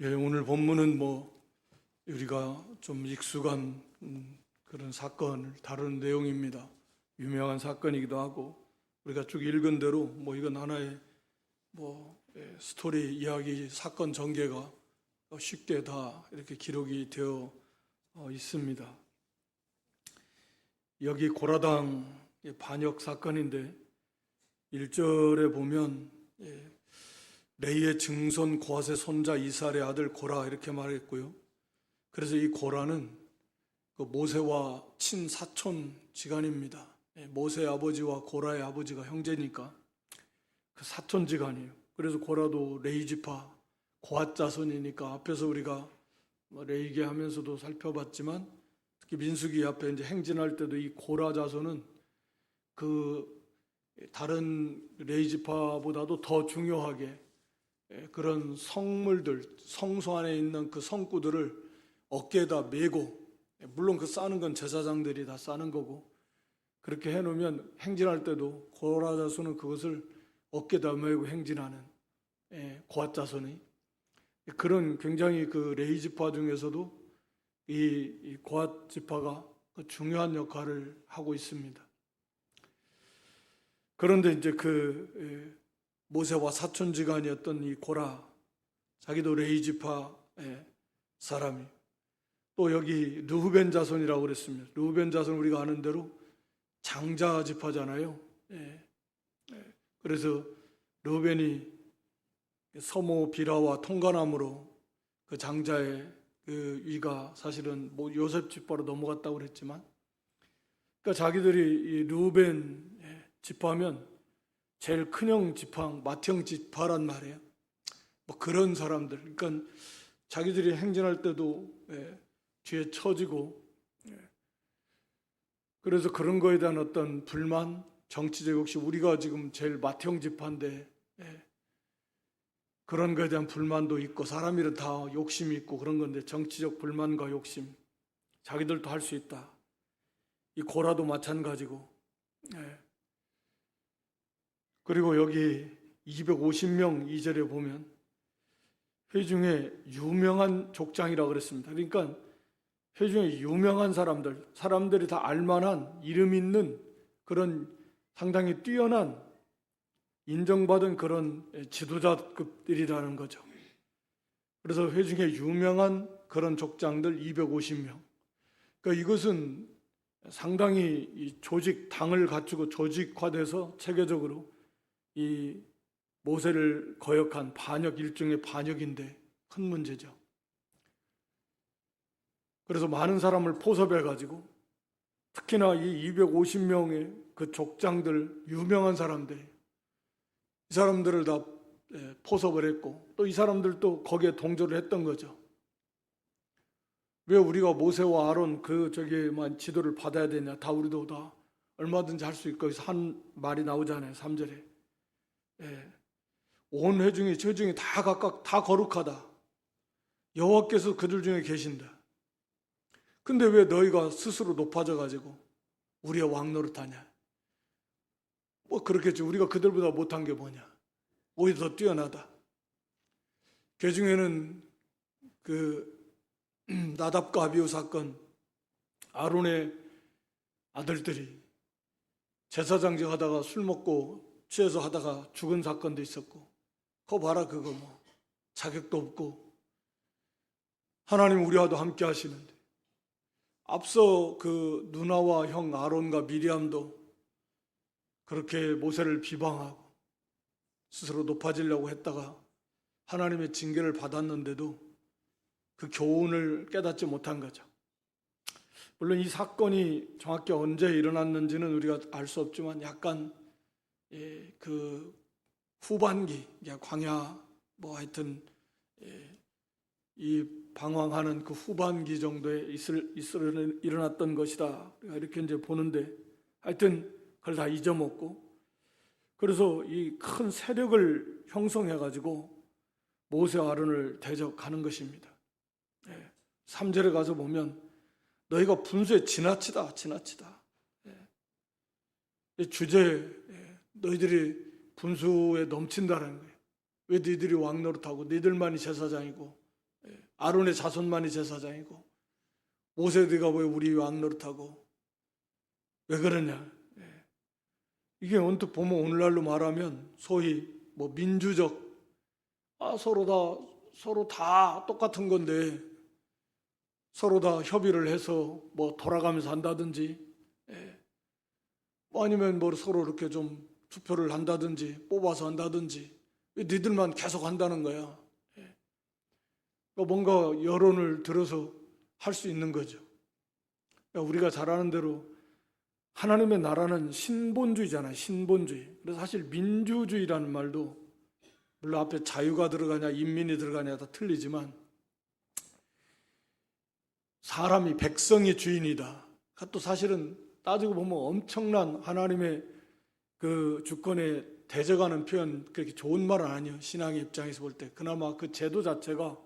오늘 본문은 우리가 좀 익숙한 그런 사건을 다루는 내용입니다. 유명한 사건이기도 하고 우리가 쭉 읽은 대로 이건 하나의 스토리 이야기 사건 전개가 쉽게 다 이렇게 기록이 되어 있습니다. 여기 고라당 반역 사건인데 1절에 보면 레이의 증손 고앗의 손자 이스라엘의 아들 고라 이렇게 말했고요. 그래서 이 고라는 그 모세와 친사촌 지간입니다. 모세의 아버지와 고라의 아버지가 형제니까 그 사촌 지간이에요. 그래서 고라도 레이 지파 고앗 자손이니까 앞에서 우리가 레이기 하면서도 살펴봤지만 특히 민수기 앞에 이제 행진할 때도 이 고라 자손은 그 다른 레이 지파보다도 더 중요하게 그런 성물들, 성소 안에 있는 그 성구들을 어깨에다 메고, 물론 그 싸는 건 제사장들이 다 싸는 거고, 그렇게 해놓으면 행진할 때도 고라 자손은 그것을 어깨에다 메고 행진하는 고앗 자손이 그런 굉장히 그 레이 지파 중에서도 이 고앗 지파가 그 중요한 역할을 하고 있습니다. 그런데 이제 모세와 사촌지간이었던 이 고라, 자기도 레이 지파의 사람이, 또 여기 르후벤 자손이라고 그랬습니다. 르후벤 자손 우리가 아는 대로 장자 지파잖아요. 그래서 르후벤이 서모 비라와 통간함으로 그 장자의 그 위가 사실은 요셉 지파로 넘어갔다고 그랬지만, 그러니까 자기들이 이 르후벤 지파면 제일 큰형 지파, 맏형 지파란 말이에요. 그런 사람들, 그러니까 자기들이 행진할 때도 뒤에 처지고, 그래서 그런 거에 대한 어떤 불만, 정치적 역시 우리가 지금 제일 맏형 지파인데 그런 거에 대한 불만도 있고, 사람이란 다 욕심이 있고 그런 건데 정치적 불만과 욕심, 자기들도 할 수 있다. 이 고라도 마찬가지고. 그리고 여기 250명 2절에 보면 회중에 유명한 족장이라고 그랬습니다. 그러니까 회중에 유명한 사람들이 다 알만한 이름 있는 그런 상당히 뛰어난 인정받은 그런 지도자급들이라는 거죠. 그래서 회중에 유명한 그런 족장들 250명. 그러니까 이것은 상당히 이 당을 갖추고 조직화돼서 체계적으로 이 모세를 거역한 반역, 일종의 반역인데 큰 문제죠. 그래서 많은 사람을 포섭해가지고 특히나 이 250명의 그 족장들, 유명한 사람들, 이 사람들을 다 포섭을 했고, 또 이 사람들도 거기에 동조를 했던 거죠. 왜 우리가 모세와 아론 저기만 지도를 받아야 되냐? 다 우리도 다 얼마든지 할 수 있고, 거기서 한 말이 나오잖아요. 3절에. 온 회중이 저중에 다 각각 다 거룩하다. 여호와께서 그들 중에 계신다. 근데 왜 너희가 스스로 높아져 가지고 우리의 왕 노릇하냐? 그렇겠지. 우리가 그들보다 못한 게 뭐냐? 오히려 더 뛰어나다. 그 중에는 나답과 아비후 사건, 아론의 아들들이 제사장직 하다가 술 먹고 취해서 하다가 죽은 사건도 있었고, 그거 봐라, 그거 자격도 없고, 하나님 우리와도 함께 하시는데, 앞서 그 누나와 형 아론과 미리암도 그렇게 모세를 비방하고 스스로 높아지려고 했다가 하나님의 징계를 받았는데도 그 교훈을 깨닫지 못한 거죠. 물론 이 사건이 정확히 언제 일어났는지는 우리가 알 수 없지만 약간 그 후반기, 광야 하여튼 이 방황하는 그 후반기 정도에 일어났던 것이다. 이렇게 이제 보는데, 하여튼 그걸 다 잊어먹고, 그래서 이 큰 세력을 형성해 가지고 모세와 아론을 대적하는 것입니다. 3절에 가서 보면 너희가 분수에 지나치다. 주제에 너희들이 분수에 넘친다는 거예요. 왜 너희들이 왕 노릇하고 너희들만이 제사장이고 아론의 자손만이 제사장이고 모세가 왜 우리 왕 노릇하고 왜 그러냐? 이게 언뜻 보면 오늘날로 말하면 소위 뭐 민주적 서로 다 똑같은 건데 서로 다 협의를 해서 뭐 돌아가면서 한다든지 뭐 아니면 뭐 서로 이렇게 좀 투표를 한다든지 뽑아서 한다든지 왜 니들만 계속 한다는 거야. 뭔가 여론을 들어서 할 수 있는 거죠. 우리가 잘 아는 대로 하나님의 나라는 신본주의잖아요. 신본주의. 그래서 사실 민주주의라는 말도 물론 앞에 자유가 들어가냐 인민이 들어가냐 다 틀리지만 사람이 백성이 주인이다. 또 사실은 따지고 보면 엄청난 하나님의 그 주권에 대적하는 표현 그렇게 좋은 말은 아니에요. 신앙의 입장에서 볼 때. 그나마 그 제도 자체가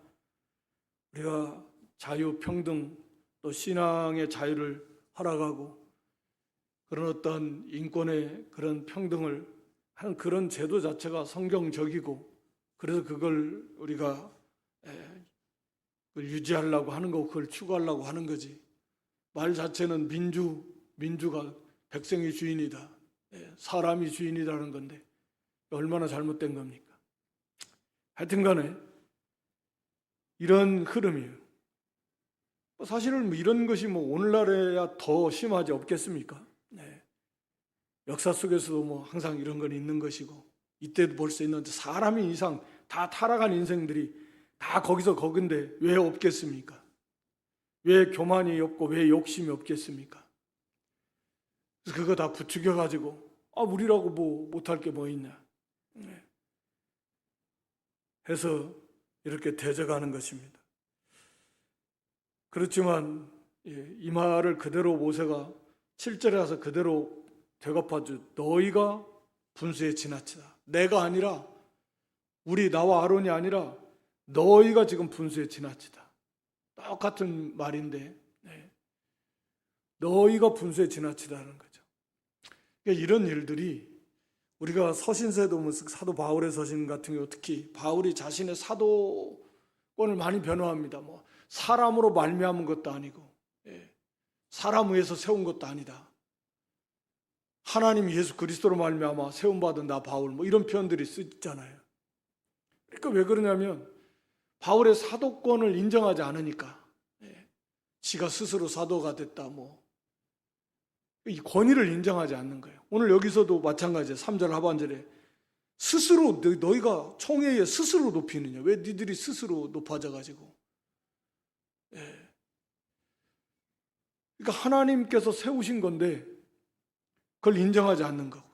우리가 자유, 평등 또 신앙의 자유를 허락하고 그런 어떤 인권의 그런 평등을 하는 그런 제도 자체가 성경적이고 그래서 그걸 우리가 유지하려고 하는 거고 그걸 추구하려고 하는 거지. 말 자체는 민주가 백성이 주인이다. 사람이 주인이라는 건데 얼마나 잘못된 겁니까? 하여튼 간에 이런 흐름이에요. 사실은 이런 것이 오늘날에야 더 심하지 없겠습니까? 역사 속에서도 항상 이런 건 있는 것이고 이때도 볼 수 있는데 사람이 이상 다 타락한 인생들이 다 거긴데 왜 없겠습니까? 왜 교만이 없고 왜 욕심이 없겠습니까? 그래서 그거 다 부추겨가지고 우리라고 뭐 못할 게 뭐 있냐 해서 이렇게 대적하는 것입니다. 그렇지만 이 말을 그대로 모세가 7절에 와서 그대로 되갚아줘. 너희가 분수에 지나치다. 내가 아니라 나와 아론이 아니라 너희가 지금 분수에 지나치다. 똑같은 말인데 너희가 분수에 지나치다는 거죠. 그러니까 이런 일들이 우리가 서신서에도 보면 사도 바울의 서신 같은 경우 특히 바울이 자신의 사도권을 많이 변호합니다. 사람으로 말미암은 것도 아니고 사람 위에서 세운 것도 아니다. 하나님 예수 그리스도로 말미암아 세움받은 나 바울 이런 표현들이 쓰잖아요. 그러니까 왜 그러냐면 바울의 사도권을 인정하지 않으니까 지가 스스로 사도가 됐다 이 권위를 인정하지 않는 거예요. 오늘 여기서도 마찬가지예요. 3절 하반절에 스스로 너희가 총회에 스스로 높이느냐. 왜 니들이 스스로 높아져가지고 그러니까 하나님께서 세우신 건데 그걸 인정하지 않는 거고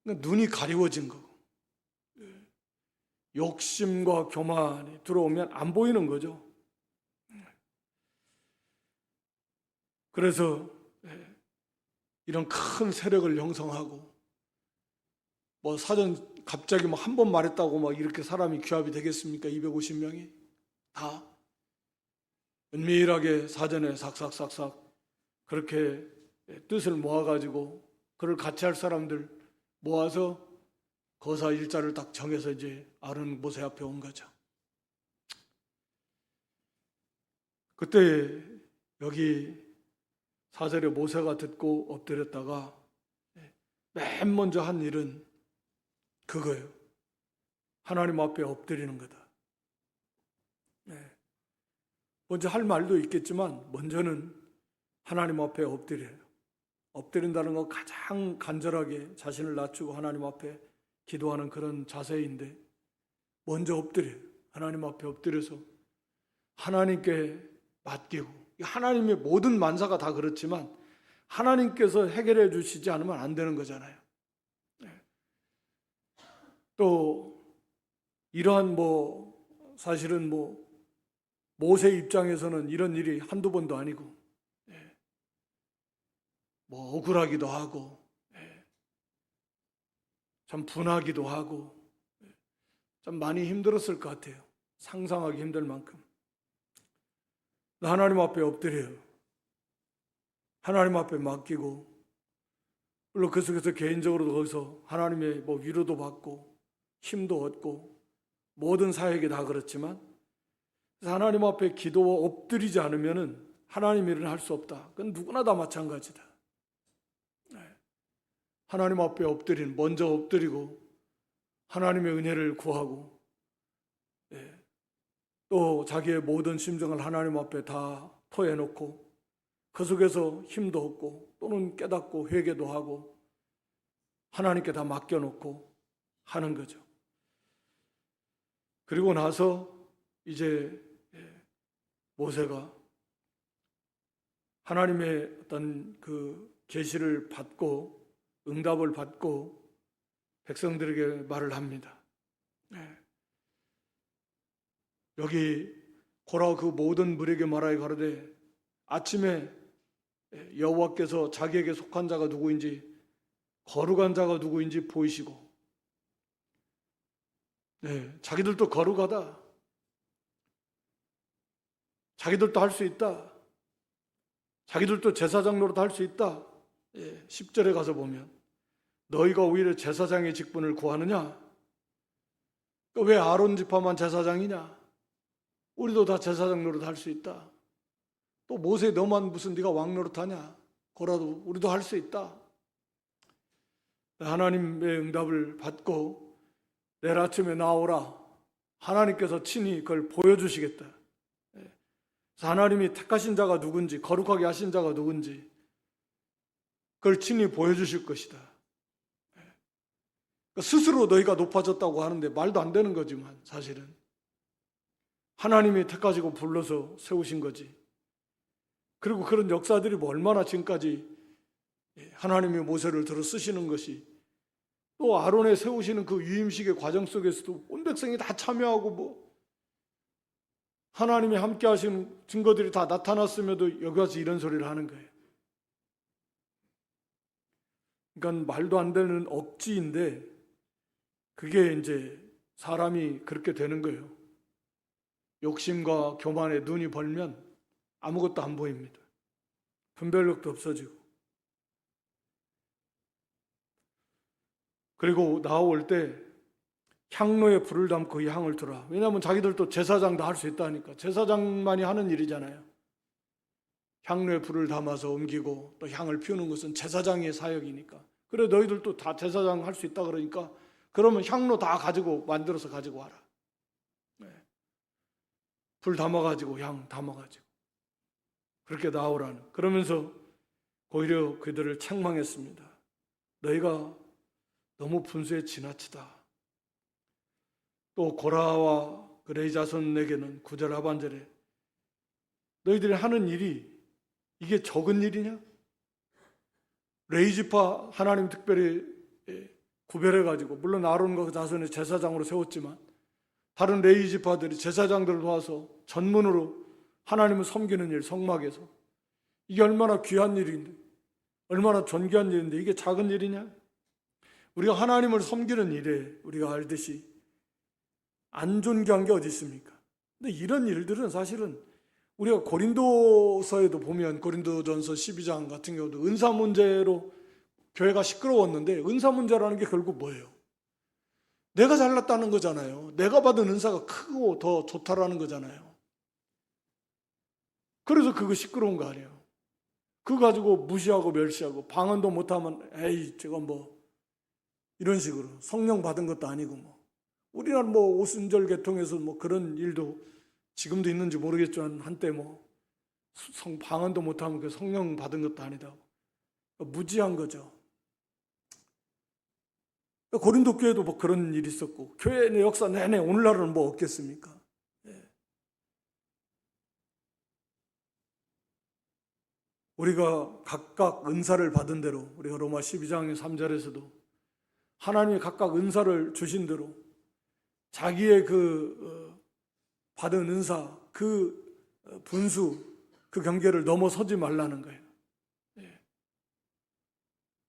그러니까 눈이 가리워진 거고 욕심과 교만이 들어오면 안 보이는 거죠. 그래서 이런 큰 세력을 형성하고 사전 갑자기 한 번 말했다고 이렇게 사람이 규합이 되겠습니까? 250명이 다 은밀하게 사전에 삭삭삭삭 그렇게 뜻을 모아가지고 그를 같이 할 사람들 모아서 거사 일자를 딱 정해서 이제 아론 모세 앞에 온 거죠. 그때 여기 4절에 모세가 듣고 엎드렸다가 맨 먼저 한 일은 그거예요. 하나님 앞에 엎드리는 거다. 먼저 할 말도 있겠지만 먼저는 하나님 앞에 엎드려요. 엎드린다는 건 가장 간절하게 자신을 낮추고 하나님 앞에 기도하는 그런 자세인데 먼저 엎드려요. 하나님 앞에 엎드려서 하나님께 맡기고 하나님의 모든 만사가 다 그렇지만 하나님께서 해결해 주시지 않으면 안 되는 거잖아요. 또 이러한 사실은 모세 입장에서는 이런 일이 한두 번도 아니고 억울하기도 하고 참 분하기도 하고 참 많이 힘들었을 것 같아요. 상상하기 힘들 만큼. 하나님 앞에 엎드려요. 하나님 앞에 맡기고 물론 그 속에서 개인적으로도 거기서 그래서 하나님 앞에 기도와 엎드리지 않으면은 하나님 일을 할 수 없다. 그건 누구나 다 마찬가지다. 하나님 앞에 먼저 엎드리고 하나님의 은혜를 구하고, 또 자기의 모든 심정을 하나님 앞에 다 토해놓고 그 속에서 힘도 얻고 또는 깨닫고 회개도 하고 하나님께 다 맡겨놓고 하는 거죠. 그리고 나서 이제 모세가 하나님의 어떤 그 계시를 받고 응답을 받고 백성들에게 말을 합니다. 여기 고라 그 모든 무리에게 말하여 가로되 아침에 여호와께서 자기에게 속한 자가 누구인지 거룩한 자가 누구인지 보이시고, 자기들도 거룩하다, 자기들도 할 수 있다, 자기들도 제사장 노릇 할 수 있다. 10절에 가서 보면 너희가 오히려 제사장의 직분을 구하느냐? 왜 아론 지파만 제사장이냐? 우리도 다 제사장 노릇 할 수 있다. 또 모세 너만 무슨 네가 왕 노릇 하냐? 고라도 우리도 할 수 있다. 하나님의 응답을 받고 내일 아침에 나오라. 하나님께서 친히 그걸 보여주시겠다. 하나님이 택하신 자가 누군지, 거룩하게 하신 자가 누군지 그걸 친히 보여주실 것이다. 스스로 너희가 높아졌다고 하는데 말도 안 되는 거지만 사실은 하나님이 택하시고 불러서 세우신 거지. 그리고 그런 역사들이 얼마나 지금까지 하나님이 모세를 들어 쓰시는 것이, 또 아론의 세우시는 그 유임식의 과정 속에서도 온 백성이 다 참여하고 하나님이 함께 하시는 증거들이 다 나타났음에도 여기 와서 이런 소리를 하는 거예요. 그러니까 말도 안 되는 억지인데 그게 이제 사람이 그렇게 되는 거예요. 욕심과 교만에 눈이 벌면 아무것도 안 보입니다. 분별력도 없어지고. 그리고 나올 때 향로에 불을 담고 이 향을 들어라. 왜냐하면 자기들도 제사장도 할 수 있다니까. 제사장만이 하는 일이잖아요. 향로에 불을 담아서 옮기고 또 향을 피우는 것은 제사장의 사역이니까. 그래 너희들도 다 제사장 할 수 있다 그러니까 그러면 향로 다 가지고 만들어서 가지고 와라. 불 담아가지고 향 담아가지고 그렇게 나오라는. 그러면서 오히려 그들을 책망했습니다. 너희가 너무 분수에 지나치다. 또 고라와 그 레위 자손에게는 9절 하반절에 너희들이 하는 일이 이게 적은 일이냐? 레위 지파 하나님 특별히 구별해가지고, 물론 아론과 그 자손의 제사장으로 세웠지만 다른 레위 지파들이 제사장들을 도와서 전문으로 하나님을 섬기는 일, 성막에서 이게 얼마나 귀한 일인데, 얼마나 존귀한 일인데 이게 작은 일이냐? 우리가 하나님을 섬기는 일에 우리가 알듯이 안 존귀한 게 어디 있습니까? 근데 이런 일들은 사실은 우리가 고린도서에도 보면 고린도전서 12장 같은 경우도 은사 문제로 교회가 시끄러웠는데, 은사 문제라는 게 결국 뭐예요? 내가 잘났다는 거잖아요. 내가 받은 은사가 크고 더 좋다라는 거잖아요. 그래서 그거 시끄러운 거 아니에요. 그거 가지고 무시하고 멸시하고 방언도 못하면 에이 저거 뭐 이런 식으로 성령 받은 것도 아니고 뭐. 우리나라 뭐 오순절 계통에서 뭐 그런 일도 지금도 있는지 모르겠지만 한때 뭐 방언도 못하면 그 성령 받은 것도 아니다. 무지한 거죠. 고린도 교회도 뭐 그런 일이 있었고, 교회의 역사 내내 오늘날은 뭐 없겠습니까? 우리가 각각 은사를 받은 대로, 우리가 로마 12장 3절에서도 하나님이 각각 은사를 주신 대로 자기의 그 받은 은사, 그 분수, 그 경계를 넘어서지 말라는 거예요.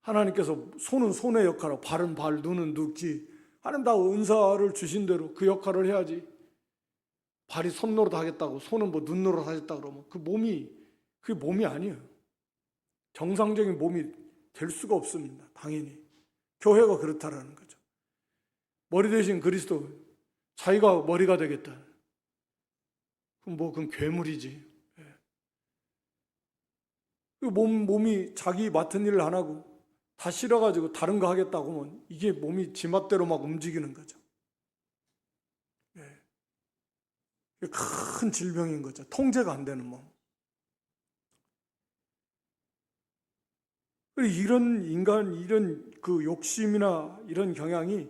하나님께서 손은 손의 역할하고 발은 발, 눈은 눈기, 하나님 다 은사를 주신 대로 그 역할을 해야지. 발이 손 노릇 하겠다고, 손은 뭐 눈 노릇 하겠다 그러면 그게 몸이 아니에요. 정상적인 몸이 될 수가 없습니다. 당연히 교회가 그렇다라는 거죠. 머리 대신 그리스도, 자기가 머리가 되겠다. 그건 괴물이지. 몸이 자기 맡은 일을 안 하고 다 싫어가지고 다른 거 하겠다고 하면 이게 몸이 지 맛대로 막 움직이는 거죠. 큰 질병인 거죠. 통제가 안 되는 몸. 이런 이런 그 욕심이나 이런 경향이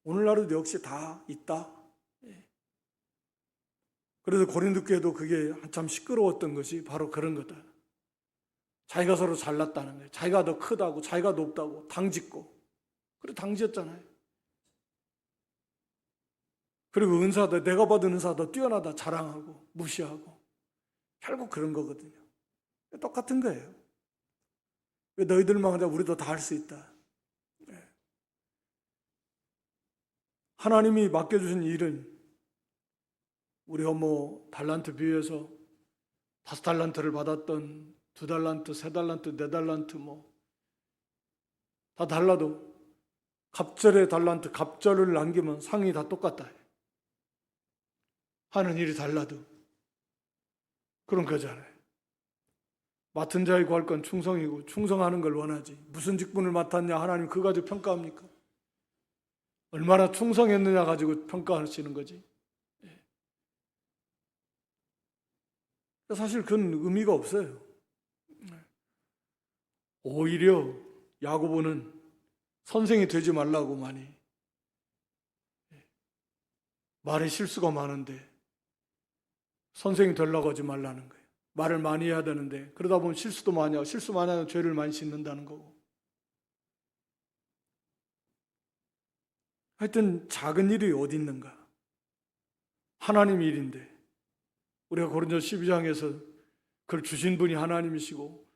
오늘날에도 역시 다 있다. 그래서 고린도 교회도 그게 한참 시끄러웠던 것이 바로 그런 거다. 자기가 서로 잘났다는 거예요. 자기가 더 크다고, 자기가 높다고, 당짓고. 그래, 당지었잖아요. 그리고 은사도, 내가 받은 은사도 뛰어나다 자랑하고, 무시하고. 결국 그런 거거든요. 똑같은 거예요. 왜 너희들만 하자 우리도 다 할 수 있다. 하나님이 맡겨주신 일은 우리가 달란트 비유해서 5달란트를 받았던 2달란트, 3달란트, 4달란트 다 달라도 갑절의 달란트, 갑절을 남기면 상이 다 똑같다. 하는 일이 달라도 그런 거잖아요. 맡은 자에 구할 건 충성이고 충성하는 걸 원하지. 무슨 직분을 맡았냐 하나님 그거 가지고 평가합니까? 얼마나 충성했느냐 가지고 평가하시는 거지. 사실 그건 의미가 없어요. 오히려 야고보는 선생이 되지 말라고 많이 말에 실수가 많은데 선생이 되려고 하지 말라는 거예요. 말을 많이 해야 되는데 그러다 보면 실수도 많이 하고 실수 많이 하면 죄를 많이 짓는다는 거고. 하여튼 작은 일이 어디 있는가? 하나님 일인데 우리가 고린도서 12장에서 그걸 주신 분이 하나님이시고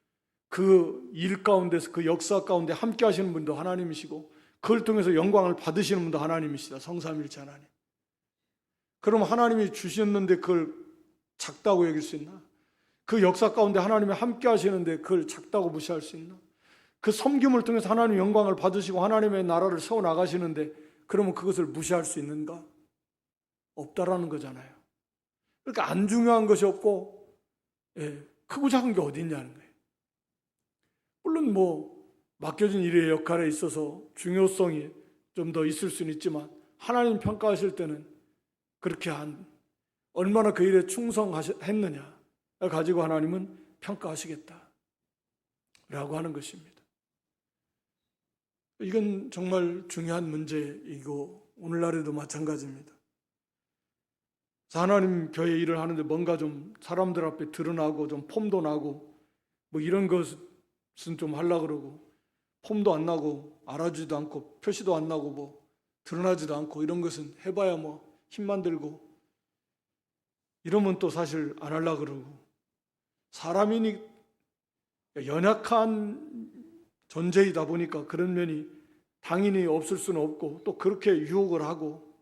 그 일 가운데서 그 역사 가운데 함께 하시는 분도 하나님이시고 그걸 통해서 영광을 받으시는 분도 하나님이시다. 성삼일체 하나님. 그럼 하나님이 주셨는데 그걸 작다고 여길 수 있나? 그 역사 가운데 하나님이 함께 하시는데 그걸 작다고 무시할 수 있나? 그 섬김을 통해서 하나님의 영광을 받으시고 하나님의 나라를 세워나가시는데 그러면 그것을 무시할 수 있는가? 없다라는 거잖아요. 그러니까 안 중요한 것이 없고 크고 작은 게 어디 있냐는 거예요. 물론 맡겨진 일의 역할에 있어서 중요성이 좀 더 있을 수는 있지만 하나님 평가하실 때는 그렇게 얼마나 그 일에 충성했느냐 가지고 하나님은 평가하시겠다 라고 하는 것입니다. 이건 정말 중요한 문제이고 오늘날에도 마찬가지입니다. 하나님 교회 일을 하는데 뭔가 좀 사람들 앞에 드러나고 좀 폼도 나고 이런 것은 좀 하려고 그러고 폼도 안 나고 알아주지도 않고 표시도 안 나고 드러나지도 않고 이런 것은 해봐야 힘만 들고 이러면 또 사실 안 하려고 그러고 사람이니 연약한 존재이다 보니까 그런 면이 당연히 없을 수는 없고 또 그렇게 유혹을 하고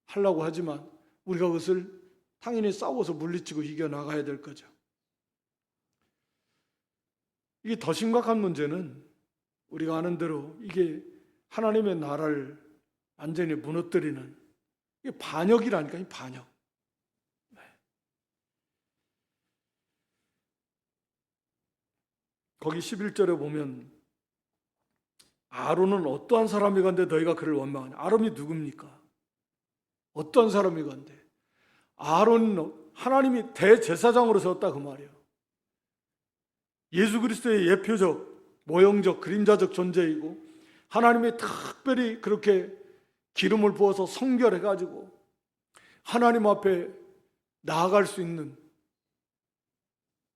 하려고 하지만 우리가 그것을 당연히 싸워서 물리치고 이겨나가야 될 거죠. 이게 더 심각한 문제는 우리가 아는 대로 이게 하나님의 나라를 완전히 무너뜨리는 이게 반역이라니까요. 반역. 거기 11절에 보면 아론은 어떠한 사람이건데 너희가 그를 원망하냐. 아론이 누굽니까? 어떠한 사람이건데 아론은 하나님이 대제사장으로 세웠다 그 말이에요. 예수 그리스도의 예표적, 모형적, 그림자적 존재이고 하나님이 특별히 그렇게 기름을 부어서 성결해가지고 하나님 앞에 나아갈 수 있는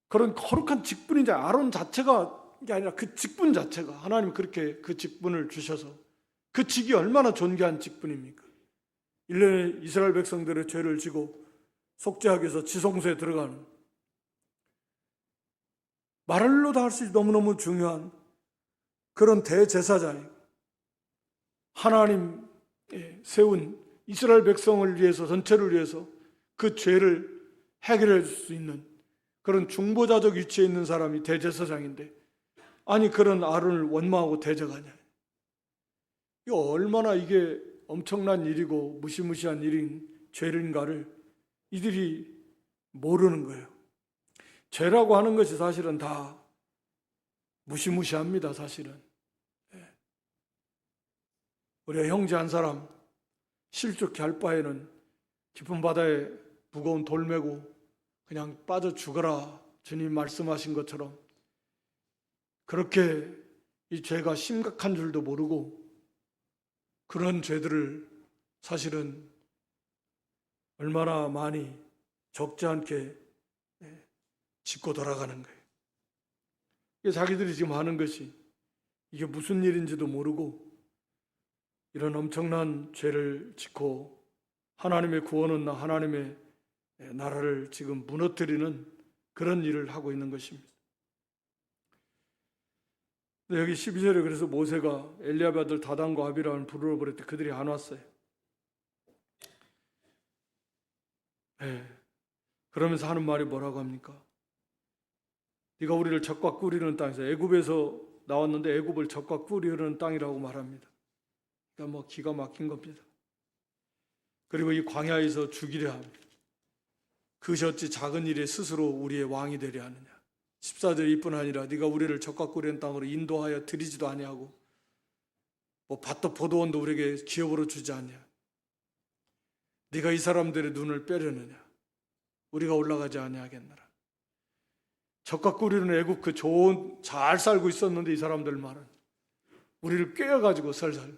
그런 거룩한 직분이지 아론 자체가 게 아니라 그 직분 자체가 하나님이 그렇게 그 직분을 주셔서 그 직이 얼마나 존귀한 직분입니까? 1년에 이스라엘 백성들의 죄를 지고 속죄하기 위해서 지성소에 들어가는 말로 다 할 수 있는 너무너무 중요한 그런 대제사장이고 하나님 세운 이스라엘 백성을 위해서 전체를 위해서 그 죄를 해결해 줄 수 있는 그런 중보자적 위치에 있는 사람이 대제사장인데 아니 그런 아론을 원망하고 대적하냐. 이거 얼마나 이게 엄청난 일이고 무시무시한 일인 죄인가를 이들이 모르는 거예요. 죄라고 하는 것이 사실은 다 무시무시합니다, 사실은. 우리가 형제 한 사람 실족해 할 바에는 깊은 바다에 무거운 돌 메고 그냥 빠져 죽어라, 주님 말씀하신 것처럼 그렇게 이 죄가 심각한 줄도 모르고 그런 죄들을 사실은 얼마나 많이 적지 않게 짓고 돌아가는 거예요. 자기들이 지금 하는 것이 이게 무슨 일인지도 모르고 이런 엄청난 죄를 짓고 하나님의 구원은 하나님의 나라를 지금 무너뜨리는 그런 일을 하고 있는 것입니다. 여기 12절에 그래서 모세가 엘리압의 아들 다단과 아비람을 부르러 보냈더니 그들이 안 왔어요. 그러면서 하는 말이 뭐라고 합니까? 네가 우리를 적과 꿀이는 땅에서, 애굽에서 나왔는데 애굽을 적과 꿀이 흐르는 땅이라고 말합니다. 그러니까 기가 막힌 겁니다. 그리고 이 광야에서 죽이려 합니다. 그것이 어찌 작은 일에 스스로 우리의 왕이 되려 하느냐. 14절 이뿐 아니라 네가 우리를 적과 꿀이는 땅으로 인도하여 들이지도 아니하고 밭도 포도원도 우리에게 기업으로 주지 않냐. 네가 이 사람들의 눈을 빼려느냐. 우리가 올라가지 아니하겠느라. 적과 꿀이는 애굽 그 좋은 잘 살고 있었는데 이 사람들 말은 우리를 꿰어가지고 설설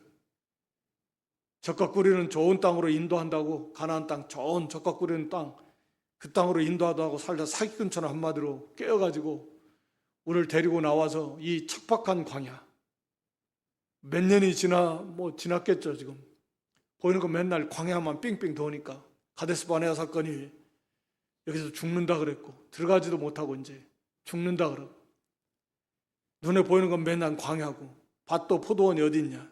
적과 꿀이는 좋은 땅으로 인도한다고, 가나안 땅 좋은 적과 꿀이는 땅 그 땅으로 인도하다고 살다 사기꾼처럼 한마디로 꿰어가지고 우리를 데리고 나와서 이 척박한 광야, 몇 년이 지났겠죠. 지금 보이는 거 맨날 광야만 삥삥 도니까 가데스 바네아 사건이 여기서 죽는다 그랬고 들어가지도 못하고 이제 죽는다 그러고 눈에 보이는 건 맨날 광야고 밭도 포도원이 어디 있냐.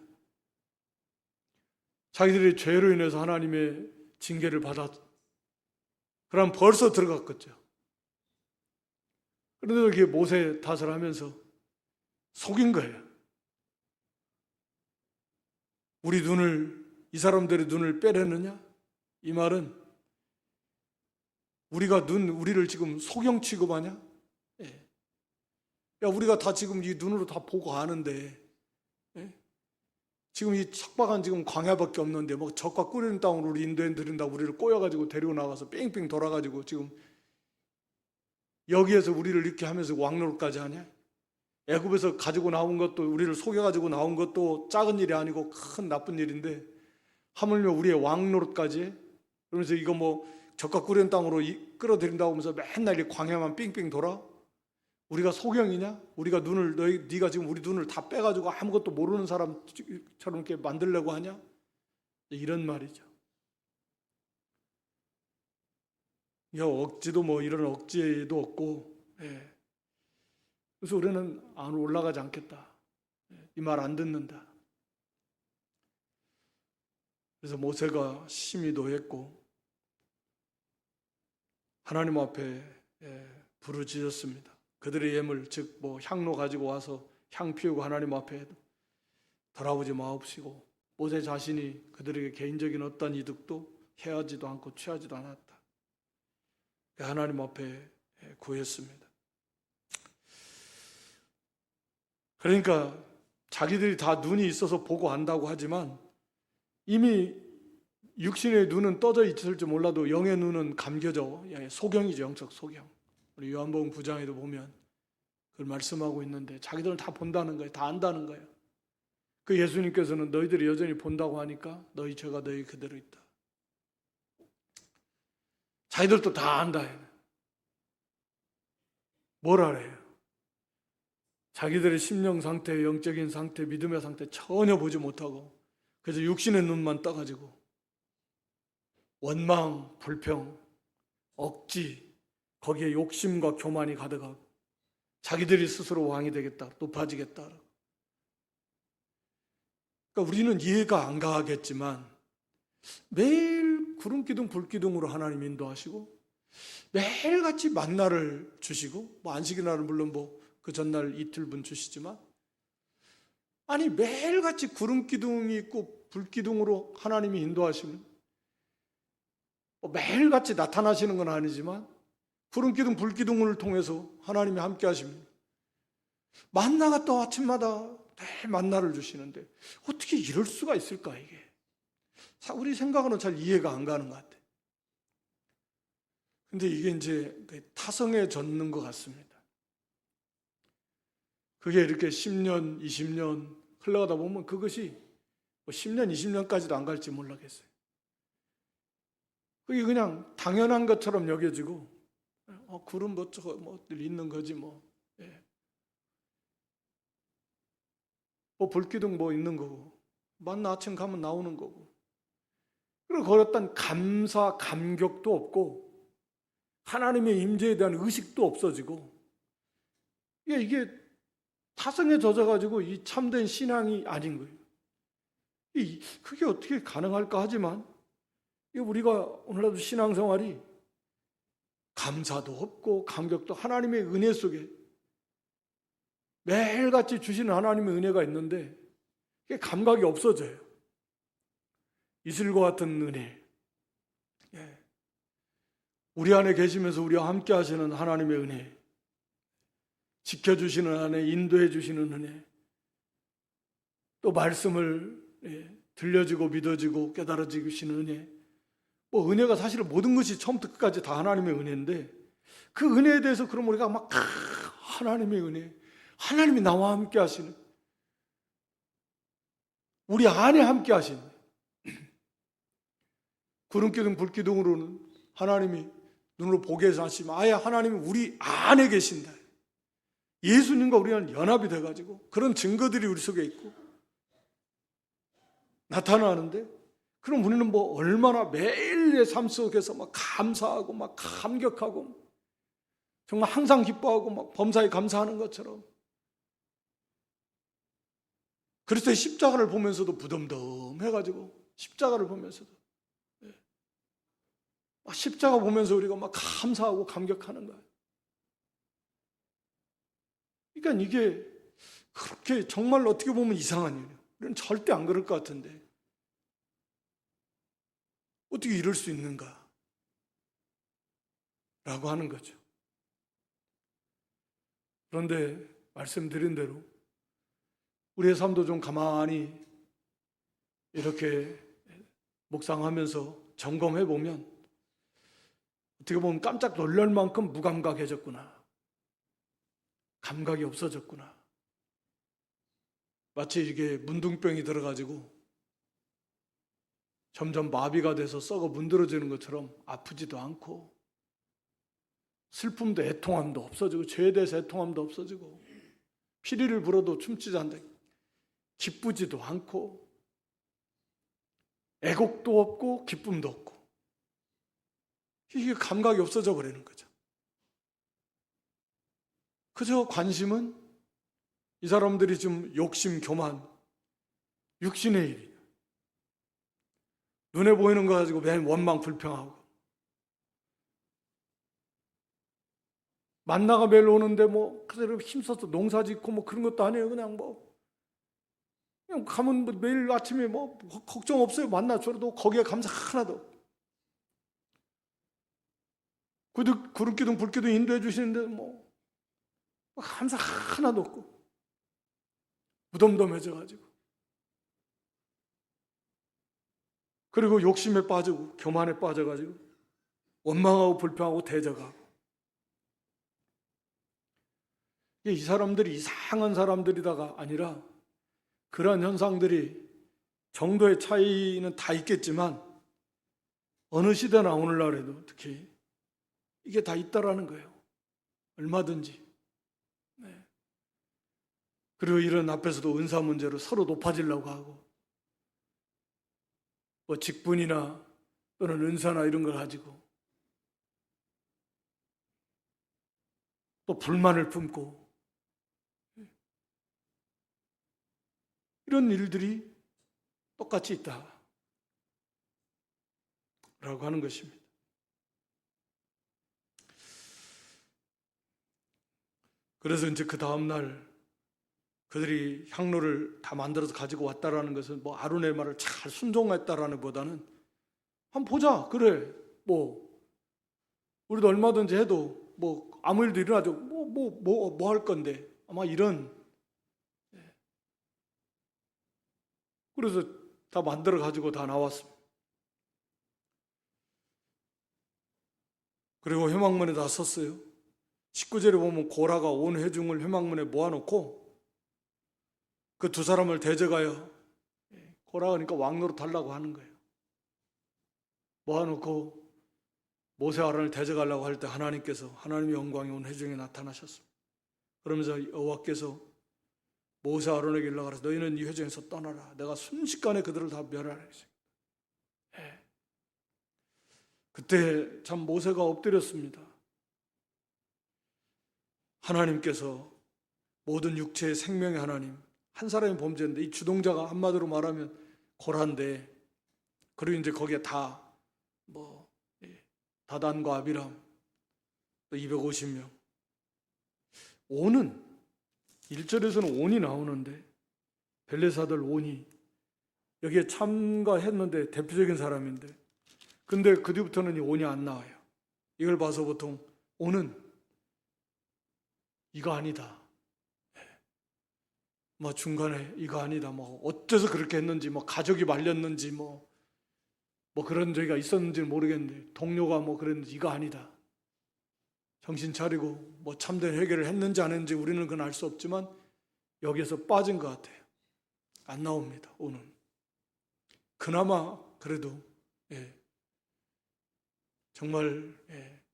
자기들이 죄로 인해서 하나님의 징계를 받았. 그럼 벌써 들어갔겠죠. 그런데도 이게 모세 탓을 하면서 속인 거예요. 이 사람들의 눈을 빼려느냐? 이 말은 우리를 지금 소경 취급하냐? 야, 우리가 다 지금 이 눈으로 다 보고 아는데, 지금 이 척박한 지금 광야밖에 없는데 적과 꿀이는 땅으로 우리 인도에 들인다고 우리를 꼬여가지고 데리고 나가서 뺑뺑 돌아가지고 지금 여기에서 우리를 이렇게 하면서 왕노릇까지 하냐? 애굽에서 가지고 나온 것도 우리를 속여가지고 나온 것도 작은 일이 아니고 큰 나쁜 일인데 하물며 우리의 왕노릇까지 해? 그러면서 이거 적과 꿀이는 땅으로 끌어들인다고 하면서 맨날 이 광야만 뺑뺑 돌아? 우리가 소경이냐? 네가 지금 우리 눈을 다 빼가지고 아무것도 모르는 사람처럼 이렇게 만들려고 하냐? 이런 말이죠. 억지도 이런 억지도 없고, 그래서 우리는 안 올라가지 않겠다. 이 말 안 듣는다. 그래서 모세가 심히 노했고 하나님 앞에 부르짖었습니다. 그들의 예물 즉 향로 가지고 와서 향 피우고 하나님 앞에 돌아오지 마옵시고 모세 자신이 그들에게 개인적인 어떤 이득도 해하지도 않고 취하지도 않았다. 하나님 앞에 구했습니다. 그러니까 자기들이 다 눈이 있어서 보고 안다고 하지만 이미 육신의 눈은 떠져 있을지 몰라도 영의 눈은 감겨져. 소경이죠. 영적 소경. 우리 요한복음 9장에도 보면 그걸 말씀하고 있는데 자기들은 다 본다는 거예요. 다 안다는 거예요. 그 예수님께서는 너희들이 여전히 본다고 하니까 너희 죄가 너희 그대로 있다. 자기들도 다 안다. 뭘 알아요? 자기들의 심령 상태, 영적인 상태, 믿음의 상태 전혀 보지 못하고 그래서 육신의 눈만 떠가지고 원망, 불평, 억지 거기에 욕심과 교만이 가득하고 자기들이 스스로 왕이 되겠다, 높아지겠다. 그러니까 우리는 이해가 안 가겠지만 매일 구름기둥 불기둥으로 하나님 인도하시고 매일같이 만나를 주시고 안식일날은 물론 그 전날 이틀분 주시지만 아니 매일같이 구름기둥이 있고 불기둥으로 하나님이 인도하시면 매일같이 나타나시는 건 아니지만 구름 기둥, 불 기둥을 통해서 하나님이 함께 하십니다. 만나가 또 아침마다 매일 만나를 주시는데 어떻게 이럴 수가 있을까 이게? 우리 생각으로는 잘 이해가 안 가는 것 같아요. 근데 이게 이제 타성에 젖는 것 같습니다. 그게 이렇게 10년, 20년 흘러가다 보면 그것이 10년, 20년까지도 안 갈지 몰라겠어요. 그게 그냥 당연한 것처럼 여겨지고, 구름 있는 거지 뭐. 예. 불기둥 있는 거고, 만나 아침 가면 나오는 거고. 그리고 그랬던 감사, 감격도 없고, 하나님의 임재에 대한 의식도 없어지고, 이게 타성에 젖어가지고 이 참된 신앙이 아닌 거예요. 그게 어떻게 가능할까 하지만, 우리가 오늘날도 신앙생활이 감사도 없고 감격도 하나님의 은혜 속에 매일같이 주시는 하나님의 은혜가 있는데 그게 감각이 없어져요. 이슬과 같은 은혜. 우리 안에 계시면서 우리와 함께 하시는 하나님의 은혜, 지켜주시는 은혜, 인도해 주시는 은혜, 또 말씀을 들려지고 믿어지고 깨달아지시는 은혜. 은혜가 사실 모든 것이 처음부터 끝까지 다 하나님의 은혜인데 그 은혜에 대해서 그럼 우리가 막 하나님의 은혜, 하나님이 나와 함께 하시는, 우리 안에 함께 하시는, 구름기둥 불기둥으로는 하나님이 눈으로 보게 해서 하시면 아예 하나님이 우리 안에 계신다. 예수님과 우리는 연합이 돼가지고 그런 증거들이 우리 속에 있고 나타나는데, 그럼 우리는 얼마나 매일의 삶 속에서 막 감사하고 막 감격하고 정말 항상 기뻐하고 막 범사에 감사하는 것처럼 그리스도의 십자가를 보면서도 부덤덤해가지고 십자가를 보면서도 십자가 보면서 우리가 막 감사하고 감격하는 거예요. 그러니까 이게 그렇게 정말 어떻게 보면 이상한 일이에요. 우리는 절대 안 그럴 것 같은데 어떻게 이럴 수 있는가? 라고 하는 거죠. 그런데 말씀드린 대로 우리의 삶도 좀 가만히 이렇게 묵상하면서 점검해 보면 어떻게 보면 깜짝 놀랄 만큼 무감각해졌구나. 감각이 없어졌구나. 마치 이게 문둥병이 들어가지고 점점 마비가 돼서 썩어 문드러지는 것처럼 아프지도 않고 슬픔도 애통함도 없어지고 죄에 대해서 애통함도 없어지고 피리를 불어도 춤추지 않는다. 기쁘지도 않고 애곡도 없고 기쁨도 없고 이게 감각이 없어져 버리는 거죠. 그저 관심은 이 사람들이 좀 욕심, 교만, 육신의 일이 눈에 보이는 거 가지고 맨 원망 불평하고 만나가 매일 오는데 그대로 힘써서 농사 짓고 그런 것도 아니에요. 그냥 가면 매일 아침에 걱정 없어요. 만나 줘도 거기에 감사 하나도 없고 구름기둥 불기둥 인도해 주시는데 감사 하나도 없고 무덤덤해져가지고 그리고 욕심에 빠지고 교만에 빠져가지고 원망하고 불평하고 대적하고 이 사람들이 이상한 사람들이다가 아니라 그런 현상들이 정도의 차이는 다 있겠지만 어느 시대나 오늘날에도 특히 이게 다 있다라는 거예요. 얼마든지. 네. 그리고 이런 앞에서도 은사 문제로 서로 높아지려고 하고 직분이나 또는 은사나 이런 걸 가지고 또 불만을 품고 이런 일들이 똑같이 있다 라고 하는 것입니다. 그래서 이제 그 다음날 그들이 향로를 다 만들어서 가지고 왔다라는 것은 아론의 말을 잘 순종했다라는 보다는 한번 보자. 그래 우리도 얼마든지 해도 아무 일도 일어나죠. 뭐 할 건데. 아마 이런. 그래서 다 만들어 가지고 다 나왔습니다. 그리고 회막문에 다 섰어요. 19절에 보면 고라가 온 회중을 회막문에 모아놓고 그 두 사람을 대적하여, 고라가 그러니까 왕노릇 하려고 하는 거예요. 모아놓고 모세 아론을 대적하려고 할 때 하나님께서, 하나님의 영광이 온 회중에 나타나셨습니다. 그러면서 여호와께서 모세 아론에게 일러가라서 너희는 이 회중에서 떠나라. 내가 순식간에 그들을 다 멸하라 했어요. 그때 참 모세가 엎드렸습니다. 하나님께서 모든 육체의 생명의 하나님, 한 사람이 범죄했는데 이 주동자가 한마디로 말하면 고라인데, 그리고 이제 거기에 다단과 아비람 또 250명. 온은 1절에서는 온이 나오는데 벨레사들 온이 여기에 참가했는데 대표적인 사람인데, 근데 그 뒤부터는 이 온이 안 나와요. 이걸 봐서 보통 온은 이거 아니다, 중간에 이거 아니다, 어째서 그렇게 했는지, 가족이 말렸는지, 그런 적이 있었는지는 모르겠는데, 동료가 그랬는지 이거 아니다. 정신 차리고 참된 회개를 했는지 안 했는지 우리는 그건 알 수 없지만 여기에서 빠진 것 같아요. 안 나옵니다. 오는. 그나마 그래도 정말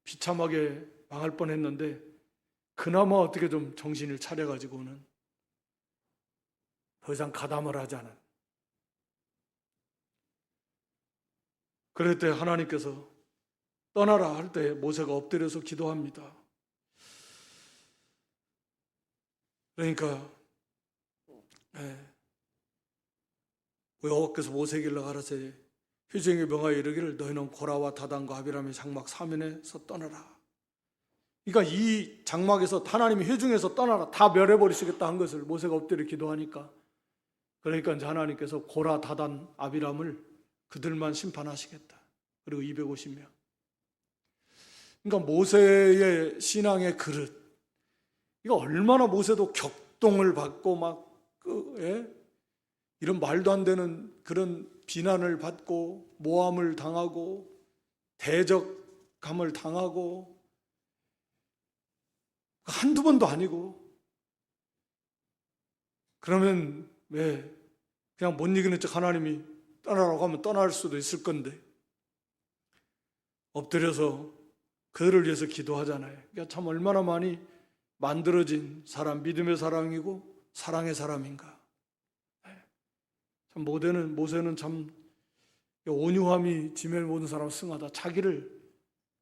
비참하게 망할 뻔했는데 그나마 어떻게 좀 정신을 차려가지고는 더 이상 가담을 하지 않은. 그럴 때 하나님께서 떠나라 할 때 모세가 엎드려서 기도합니다. 그러니까 여호와께서 모세에게 가라사대 회중에게 명하여 이르기를 너희는 고라와 다단과 아비람의 장막 사면에서 떠나라. 그러니까 이 장막에서 하나님이 회중에서 떠나라, 다 멸해버리시겠다 한 것을 모세가 엎드려 기도하니까, 그러니까 이제 하나님께서 고라, 다단, 아비람을 그들만 심판하시겠다. 그리고 250명. 그러니까 모세의 신앙의 그릇, 이거 얼마나 모세도 격동을 받고 이런 말도 안 되는 그런 비난을 받고 모함을 당하고 대적감을 당하고, 한두 번도 아니고, 그러면 왜 그냥 못 이기는 척 하나님이 떠나라고 하면 떠날 수도 있을 건데 엎드려서 그들을 위해서 기도하잖아요. 그러니까 참 얼마나 많이 만들어진 사람, 믿음의 사람이고 사랑의 사람인가. 참 모세는 참 온유함이 지면을 모든 사람 승하다. 자기를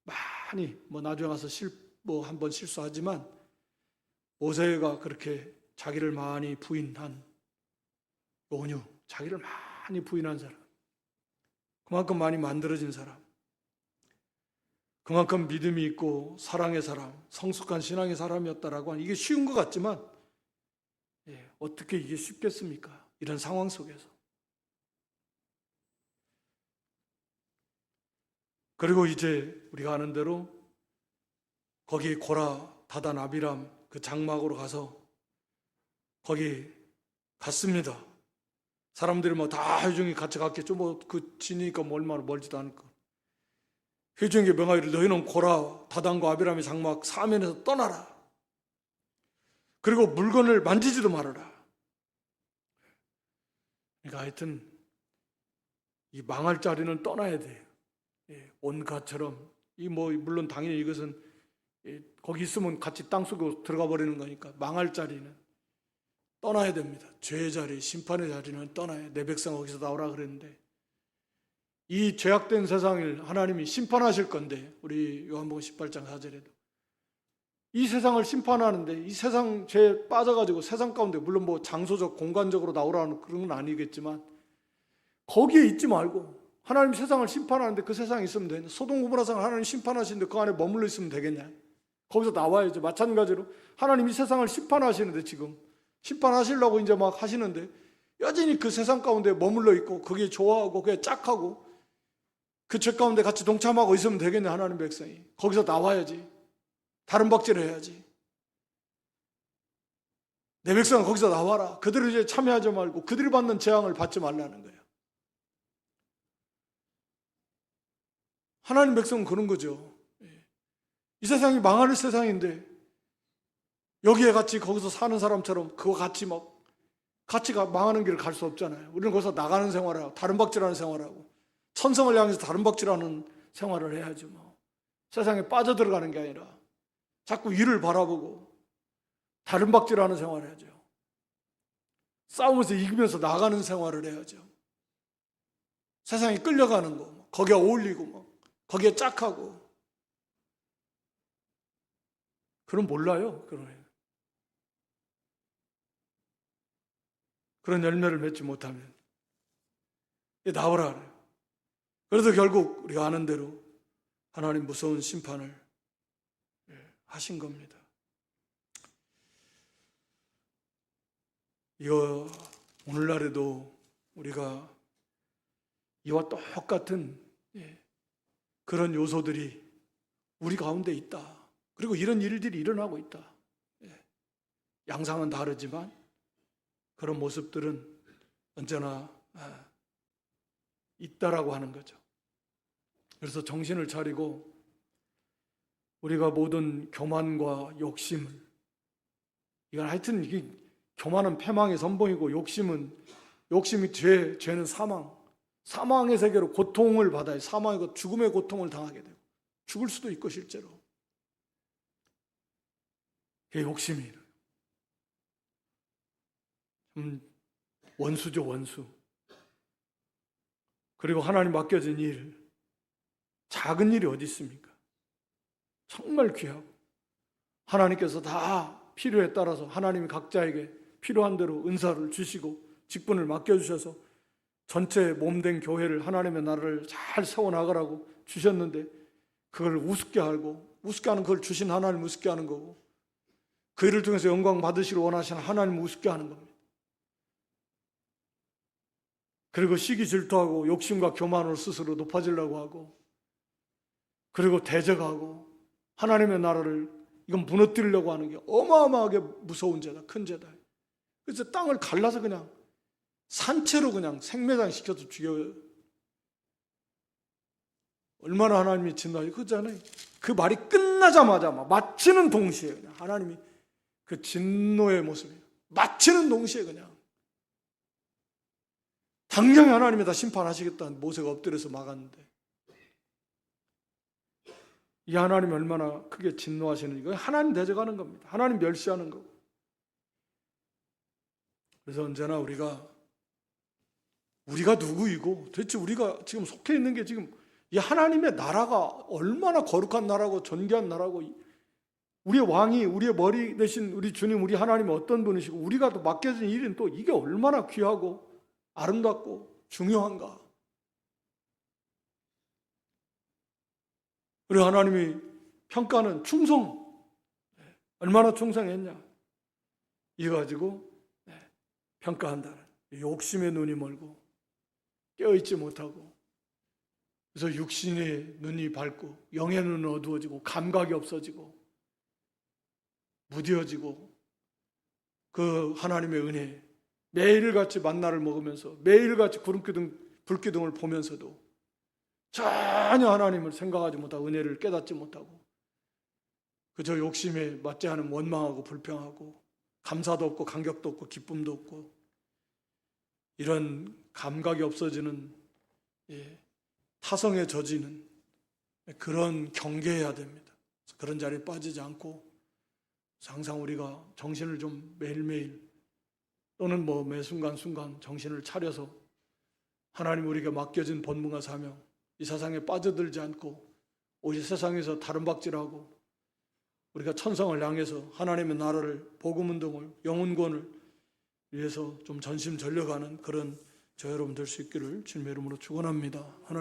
많이 나중에 가서 한번 실수하지만 모세가 그렇게 자기를 많이 부인한 온유, 자기를 많이 부인한 사람, 그만큼 많이 만들어진 사람, 그만큼 믿음이 있고 사랑의 사람, 성숙한 신앙의 사람이었다라고 하는, 이게 쉬운 것 같지만 어떻게 이게 쉽겠습니까? 이런 상황 속에서. 그리고 이제 우리가 아는 대로 거기 고라, 다단, 아비람 그 장막으로 가서 거기 갔습니다. 사람들이 다 회중이 같이 갔겠죠. 그 지니까 얼마나 멀지도 않을까. 회중에게 명하기를 너희는 고라, 다단과 아비람의 장막 사면에서 떠나라. 그리고 물건을 만지지도 말아라. 그러니까 하여튼 이 망할 자리는 떠나야 돼요. 온가처럼. 물론 당연히 이것은 거기 있으면 같이 땅속으로 들어가 버리는 거니까 망할 자리는 떠나야 됩니다. 죄의 자리, 심판의 자리는 떠나야. 내 백성 거기서 나오라 그랬는데 이 죄악된 세상을 하나님이 심판하실 건데, 우리 요한복음 18장 4절에도 이 세상을 심판하는데, 이 세상 죄에 빠져가지고 세상 가운데, 물론 장소적 공간적으로 나오라는 그런 건 아니겠지만 거기에 있지 말고 하나님 세상을 심판하는데 그 세상에 있으면 되냐? 소돔 고모라 상을 하나님 심판하시는데 그 안에 머물러 있으면 되겠냐? 거기서 나와야죠. 마찬가지로 하나님 이 세상을 심판하시는데, 지금 심판하시려고 이제 하시는데 여전히 그 세상 가운데 머물러 있고 거기에 좋아하고 그게 짝하고 그 죄 가운데 같이 동참하고 있으면 되겠냐? 하나님 백성이 거기서 나와야지. 다른 박질을 해야지. 내 백성은 거기서 나와라. 그들을 이제 참여하지 말고 그들이 받는 재앙을 받지 말라는 거예요. 하나님 백성은 그런 거죠. 이 세상이 망할 세상인데 여기에 같이 거기서 사는 사람처럼 그거 같이 망하는 길을 갈 수 없잖아요. 우리는 거기서 나가는 생활을 하고 다른 박질하는 생활을 하고 천성을 향해서 다른 박질하는 생활을 해야지 뭐. 세상에 빠져들어가는 게 아니라 자꾸 위를 바라보고 다른 박질하는 생활을 해야죠. 싸우면서 이기면서 나가는 생활을 해야죠. 세상에 끌려가는 거, 거기에 어울리고 거기에 짝하고 그럼 몰라요. 그런 열매를 맺지 못하면 나오라 그래요. 그래서 결국 우리가 아는 대로 하나님 무서운 심판을 하신 겁니다. 이거 오늘날에도 우리가 이와 똑같은 그런 요소들이 우리 가운데 있다. 그리고 이런 일들이 일어나고 있다. 양상은 다르지만 그런 모습들은 언제나 있다라고 하는 거죠. 그래서 정신을 차리고 우리가 모든 교만과 욕심을, 이건 하여튼 이게 교만은 패망의 선봉이고 욕심이 죄는 사망의 세계로 고통을 받아요. 사망이고 죽음의 고통을 당하게 되고 죽을 수도 있고 실제로. 그게 욕심이에요. 원수죠, 원수. 그리고 하나님 맡겨진 일, 작은 일이 어디 있습니까? 정말 귀하고 하나님께서 다 필요에 따라서 하나님이 각자에게 필요한 대로 은사를 주시고 직분을 맡겨주셔서 전체 몸된 교회를 하나님의 나라를 잘 세워나가라고 주셨는데 그걸 우습게 하고 우습게 하는 그걸 주신 하나님 우습게 하는 거고 그 일을 통해서 영광 받으시러 원하시는 하나님 우습게 하는 겁니다. 그리고 시기 질투하고 욕심과 교만으로 스스로 높아지려고 하고 그리고 대적하고 하나님의 나라를 이건 무너뜨리려고 하는 게 어마어마하게 무서운 죄다, 큰 죄다. 그래서 땅을 갈라서 그냥 산채로 그냥 생매장 시켜서 죽여요. 얼마나 하나님이 진노하지 그잖아요. 그 말이 끝나자마자 마치는 동시에 그냥 하나님이 그 진노의 모습이에요. 마치는 동시에 그냥 당장에 하나님이 다 심판하시겠다는 모세가 엎드려서 막았는데 이 하나님이 얼마나 크게 진노하시는지 하나님 대적하는 겁니다. 하나님 멸시하는 거고. 그래서 언제나 우리가 누구이고 도대체 우리가 지금 속해 있는 게 지금 이 하나님의 나라가 얼마나 거룩한 나라고 존귀한 나라고 우리의 왕이 우리의 머리 대신 우리 주님 우리 하나님이 어떤 분이시고 우리가 또 맡겨진 일은 또 이게 얼마나 귀하고 아름답고 중요한가. 그리고 하나님이 평가는 충성. 얼마나 충성했냐. 이거 가지고 평가한다는. 욕심의 눈이 멀고 깨어있지 못하고 그래서 육신의 눈이 밝고 영의 눈은 어두워지고 감각이 없어지고 무뎌지고 그 하나님의 은혜 매일같이 만나를 먹으면서 매일같이 불기둥을 보면서도 전혀 하나님을 생각하지 못하고 은혜를 깨닫지 못하고 그저 욕심에 맞지 않은 원망하고 불평하고 감사도 없고 감격도 없고 기쁨도 없고 이런 감각이 없어지는 타성에 젖이는 그런 경계해야 됩니다. 그런 자리에 빠지지 않고 항상 우리가 정신을 좀 매일매일 또는 매 순간순간 정신을 차려서 하나님 우리에게 맡겨진 본분과 사명 이 세상에 빠져들지 않고 오히려 세상에서 다른 박질하고 우리가 천성을 향해서 하나님의 나라를 복음운동을 영혼권을 위해서 좀 전심전력하는 그런 저 여러분 될 수 있기를 주님의 이름으로 축원합니다. 하나님